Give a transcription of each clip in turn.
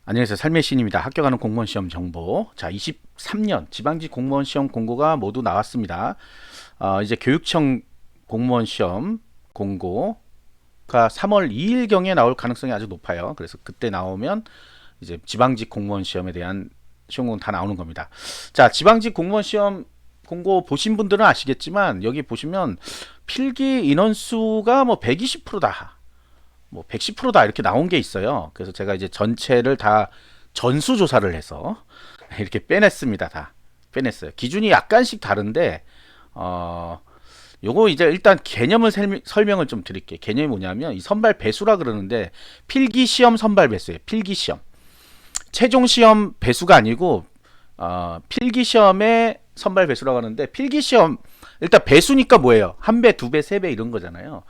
안녕하세요. 삶의 신입니다. 합격하는 공무원 시험 정보. 자, 23년 지방직 공무원 시험 공고가 모두 나왔습니다. 이제 교육청 공무원 시험 공고가 3월 2일경에 나올 가능성이 아주 높아요. 그래서 그때 나오면 이제 지방직 공무원 시험에 대한 시험 공고 다 나오는 겁니다. 자, 지방직 공무원 시험 공고 보신 분들은 아시겠지만 여기 보시면 필기 인원수가 뭐 120%다. 뭐 110%다 이렇게 나온 게 있어요. 그래서 제가 이제 전체를 다 전수조사를 해서 이렇게 빼냈습니다. 다 빼냈어요. 기준이 약간씩 다른데 요거 이제 일단 개념을 설명을 좀 드릴게요. 개념이 뭐냐면 이 선발 배수라 그러는데 필기 시험 선발 배수예요. 필기 시험. 최종 시험 배수가 아니고 필기 시험의 선발 배수라고 하는데 필기 시험 일단 배수니까 뭐예요? 한 배, 두 배, 세 배 이런 거잖아요.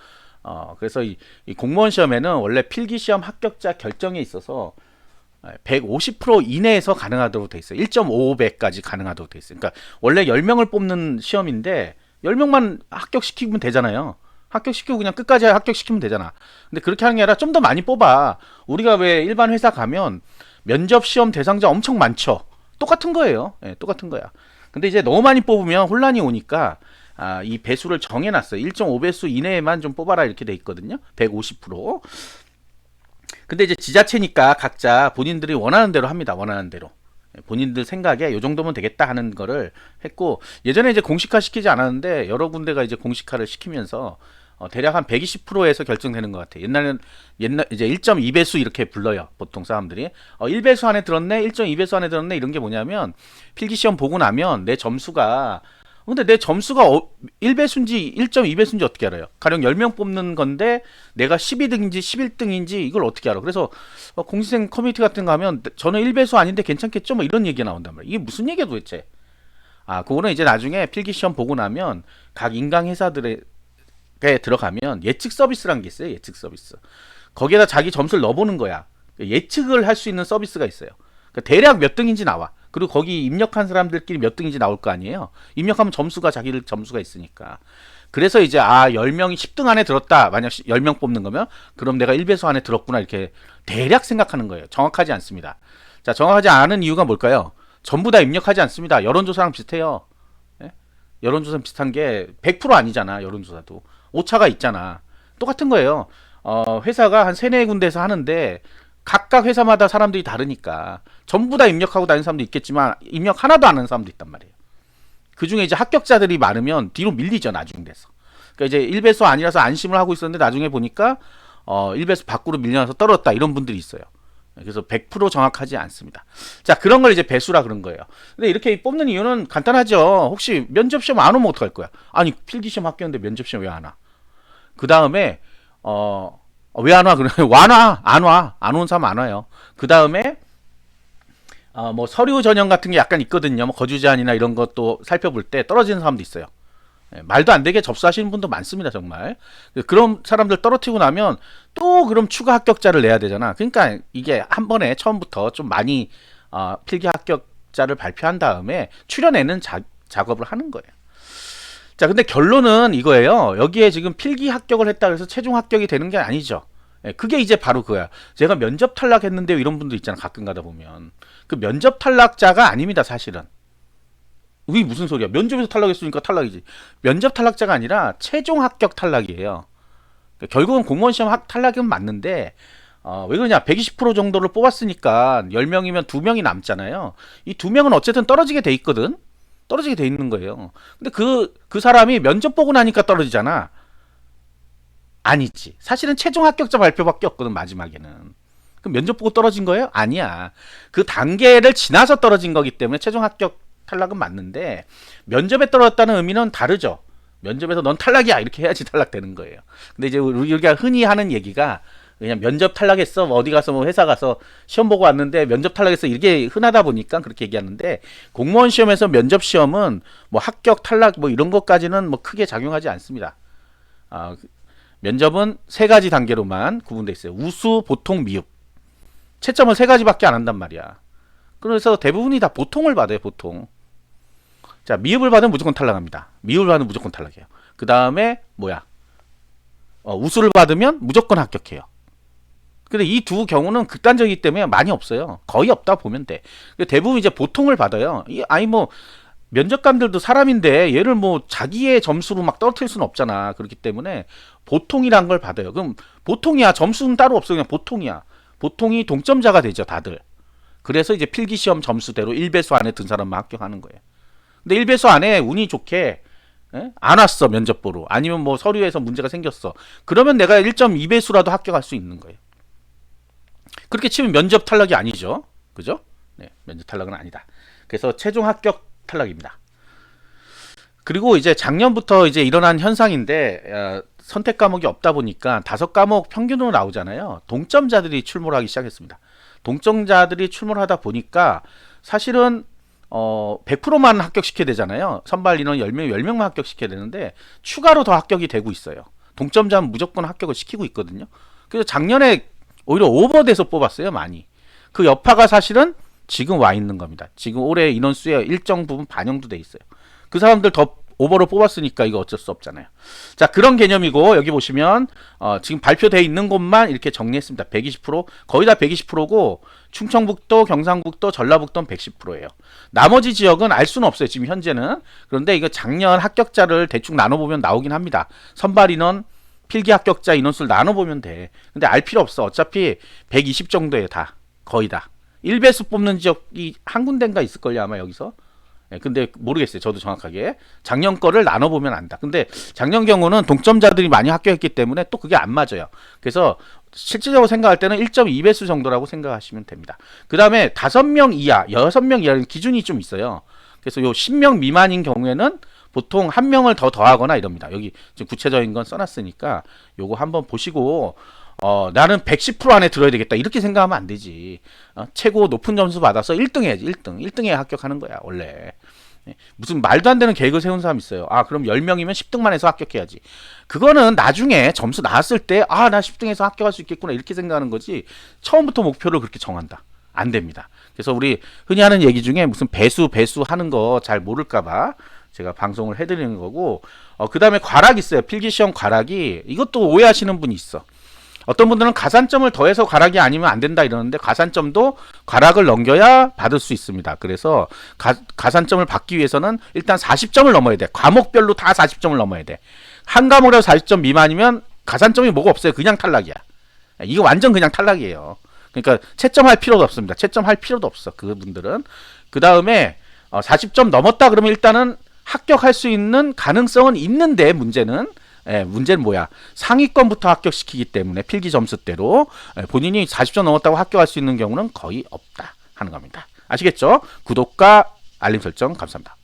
그래서 이 공무원 시험에는 원래 필기 시험 합격자 결정에 있어서 150% 이내에서 가능하도록 돼 있어요. 1.55배까지 가능하도록 돼 있어요. 그러니까 원래 10명을 뽑는 시험인데 10명만 합격시키면 되잖아요. 합격시키고 그냥 끝까지 합격시키면 되잖아. 근데 그렇게 하는 게 아니라 좀 더 많이 뽑아. 우리가 왜 일반 회사 가면 면접 시험 대상자 엄청 많죠. 똑같은 거예요. 예, 똑같은 거야. 근데 이제 너무 많이 뽑으면 혼란이 오니까 이 배수를 정해놨어요. 1.5배수 이내에만 좀 뽑아라 이렇게 돼 있거든요. 150%. 근데 이제 지자체니까 각자 본인들이 원하는 대로 합니다. 원하는 대로. 본인들 생각에 요 정도면 되겠다 하는 거를 했고, 예전에 이제 공식화 시키지 않았는데 여러 군데가 이제 공식화를 시키면서 대략 한 120%에서 결정되는 것 같아요. 옛날 이제 1.2배수 이렇게 불러요. 보통 사람들이 1배수 안에 들었네, 1.2배수 안에 들었네 이런 게 뭐냐면 필기시험 보고 나면 내 점수가 근데 내 점수가 1배수인지 1.2배수인지 어떻게 알아요? 가령 10명 뽑는 건데 내가 12등인지 11등인지 이걸 어떻게 알아? 그래서 공시생 커뮤니티 같은 거 하면 저는 1배수 아닌데 괜찮겠죠? 뭐 이런 얘기가 나온단 말이에요. 이게 무슨 얘기야 도대체? 그거는 이제 나중에 필기시험 보고 나면 각 인강 회사들에 들어가면 예측 서비스라는 게 있어요. 예측 서비스. 거기에다 자기 점수를 넣어보는 거야. 예측을 할 수 있는 서비스가 있어요. 그러니까 대략 몇 등인지 나와. 그리고 거기 입력한 사람들끼리 몇 등인지 나올 거 아니에요. 입력하면 점수가 자기들 점수가 있으니까. 그래서 이제 10명이 10등 안에 들었다. 만약 10명 뽑는 거면 그럼 내가 1배수 안에 들었구나 이렇게 대략 생각하는 거예요. 정확하지 않습니다. 자, 정확하지 않은 이유가 뭘까요? 전부 다 입력하지 않습니다. 여론조사랑 비슷해요. 예? 여론조사랑 비슷한 게 100% 아니잖아. 여론조사도. 오차가 있잖아. 똑같은 거예요. 회사가 한 3, 4군데에서 하는데 각각 회사마다 사람들이 다르니까 전부 다 입력하고 다니는 사람도 있겠지만 입력 하나도 안 하는 사람도 있단 말이에요. 그 중에 이제 합격자들이 많으면 뒤로 밀리죠. 나중 돼서. 그러니까 이제 1배수 아니라서 안심을 하고 있었는데 나중에 보니까 1배수 밖으로 밀려나서 떨어졌다 이런 분들이 있어요. 그래서 100% 정확하지 않습니다. 자, 그런 걸 이제 배수라 그런 거예요. 근데 이렇게 뽑는 이유는 간단하죠. 혹시 면접시험 안 오면 어떡할 거야? 아니, 필기시험 합격했는데 면접시험 왜 안 와? 그 다음에 왜 안 와? 그래. 와, 안 와. 안 온 사람 안 와요. 그 다음에 뭐 서류 전형 같은 게 약간 있거든요. 뭐 거주 제한이나 이런 것도 살펴볼 때 떨어지는 사람도 있어요. 말도 안 되게 접수하시는 분도 많습니다, 정말. 그런 사람들 떨어뜨리고 나면 또 그럼 추가 합격자를 내야 되잖아. 그러니까 이게 한 번에 처음부터 좀 많이 필기 합격자를 발표한 다음에 추려내는 작업을 하는 거예요. 자, 근데 결론은 이거예요. 여기에 지금 필기 합격을 했다 그래서 최종 합격이 되는 게 아니죠. 그게 이제 바로 그거야. 제가 면접 탈락했는데 이런 분도 있잖아. 가끔 가다 보면. 그 면접 탈락자가 아닙니다, 사실은. 이게 무슨 소리야? 면접에서 탈락했으니까 탈락이지. 면접 탈락자가 아니라 최종 합격 탈락이에요. 그러니까 결국은 공무원 시험 탈락은 맞는데 왜 그러냐? 120% 정도를 뽑았으니까 10명이면 2명이 남잖아요. 이 2명은 어쨌든 떨어지게 돼 있거든. 떨어지게 돼 있는 거예요. 근데 그 사람이 면접 보고 나니까 떨어지잖아. 아니지. 사실은 최종 합격자 발표밖에 없거든, 마지막에는. 그럼 면접 보고 떨어진 거예요? 아니야. 그 단계를 지나서 떨어진 거기 때문에 최종 합격 탈락은 맞는데 면접에 떨어졌다는 의미는 다르죠. 면접에서 넌 탈락이야 이렇게 해야지 탈락되는 거예요. 근데 이제 우리가 흔히 하는 얘기가 그냥 면접 탈락했어, 어디 가서 뭐 회사 가서 시험 보고 왔는데 면접 탈락했어 이게 흔하다 보니까 그렇게 얘기하는데 공무원 시험에서 면접 시험은 뭐 합격 탈락 뭐 이런 것까지는 뭐 크게 작용하지 않습니다. 면접은 3가지 단계로만 구분돼 있어요. 우수, 보통, 미흡. 채점은 3가지밖에 안 한단 말이야. 그래서 대부분이 다 보통을 받아요. 보통. 자, 미흡을 받으면 무조건 탈락합니다. 미흡을 받으면 무조건 탈락해요. 그 다음에 뭐야? 우수를 받으면 무조건 합격해요. 근데 이 두 경우는 극단적이기 때문에 많이 없어요. 거의 없다 보면 돼. 대부분 이제 보통을 받아요. 아니 뭐 면접관들도 사람인데 얘를 뭐 자기의 점수로 막 떨어뜨릴 수는 없잖아. 그렇기 때문에 보통이란 걸 받아요. 그럼 보통이야. 점수는 따로 없어. 그냥 보통이야. 보통이 동점자가 되죠, 다들. 그래서 이제 필기시험 점수대로 1배수 안에 든 사람만 합격하는 거예요. 근데 1배수 안에 운이 좋게 안 왔어, 면접 보러. 아니면 뭐 서류에서 문제가 생겼어. 그러면 내가 1.2배수라도 합격할 수 있는 거예요. 그렇게 치면 면접 탈락이 아니죠. 그죠? 네, 면접 탈락은 아니다. 그래서 최종 합격 탈락입니다. 그리고 이제 작년부터 이제 일어난 현상인데 선택 과목이 없다 보니까 5과목 평균으로 나오잖아요. 동점자들이 출몰을 하기 시작했습니다. 동점자들이 출몰을 하다 보니까 사실은 100%만 합격시켜야 되잖아요. 선발 인원 10명만 합격시켜야 되는데 추가로 더 합격이 되고 있어요. 동점자는 무조건 합격을 시키고 있거든요. 그래서 작년에 오히려 오버돼서 뽑았어요, 많이. 그 여파가 사실은 지금 와 있는 겁니다. 지금 올해 인원수에 일정 부분 반영도 돼 있어요. 그 사람들 더 오버로 뽑았으니까 이거 어쩔 수 없잖아요. 자, 그런 개념이고 여기 보시면 지금 발표되어 있는 곳만 이렇게 정리했습니다. 120%, 거의 다 120%고 충청북도, 경상북도, 전라북도는 110%예요. 나머지 지역은 알 수는 없어요, 지금 현재는. 그런데 이거 작년 합격자를 대충 나눠보면 나오긴 합니다. 선발 인원, 필기 합격자 인원수를 나눠보면 돼. 근데 알 필요 없어. 어차피 120 정도에 다, 거의 다. 1배수 뽑는 지역이 한 군데인가 있을걸요, 아마 여기서. 근데 모르겠어요, 저도 정확하게. 작년 거를 나눠보면 안다. 근데 작년 경우는 동점자들이 많이 합격했기 때문에 또 그게 안 맞아요. 그래서 실질적으로 생각할 때는 1.2배수 정도라고 생각하시면 됩니다. 그 다음에 5명 이하, 6명 이하는 기준이 좀 있어요. 그래서 요 10명 미만인 경우에는 보통 한 명을 더 더하거나 이럽니다. 여기 지금 구체적인 건 써놨으니까 요거 한번 보시고 나는 110% 안에 들어야 되겠다 이렇게 생각하면 안 되지. 최고 높은 점수 받아서 1등 해야지. 1등에 합격하는 거야 원래. 무슨 말도 안 되는 계획을 세운 사람 있어요. 그럼 10명이면 10등만 해서 합격해야지. 그거는 나중에 점수 나왔을 때 나 10등에서 합격할 수 있겠구나 이렇게 생각하는 거지, 처음부터 목표를 그렇게 정한다, 안 됩니다. 그래서 우리 흔히 하는 얘기 중에 무슨 배수 하는 거 잘 모를까봐 제가 방송을 해드리는 거고, 그 다음에 과락 있어요. 필기시험 과락이. 이것도 오해하시는 분이 있어. 어떤 분들은 가산점을 더해서 과락이 아니면 안 된다 이러는데, 가산점도 과락을 넘겨야 받을 수 있습니다. 그래서 가산점을 받기 위해서는 일단 40점을 넘어야 돼. 과목별로 다 40점을 넘어야 돼. 한 과목이라도 40점 미만이면 가산점이 뭐가 없어요. 그냥 탈락이야. 이거 완전 그냥 탈락이에요. 그러니까 채점할 필요도 없습니다. 채점할 필요도 없어, 그분들은. 그 다음에 40점 넘었다 그러면 일단은 합격할 수 있는 가능성은 있는데, 문제는 뭐야? 상위권부터 합격시키기 때문에 필기 점수대로 본인이 40점 넘었다고 합격할 수 있는 경우는 거의 없다 하는 겁니다. 아시겠죠? 구독과 알림 설정 감사합니다.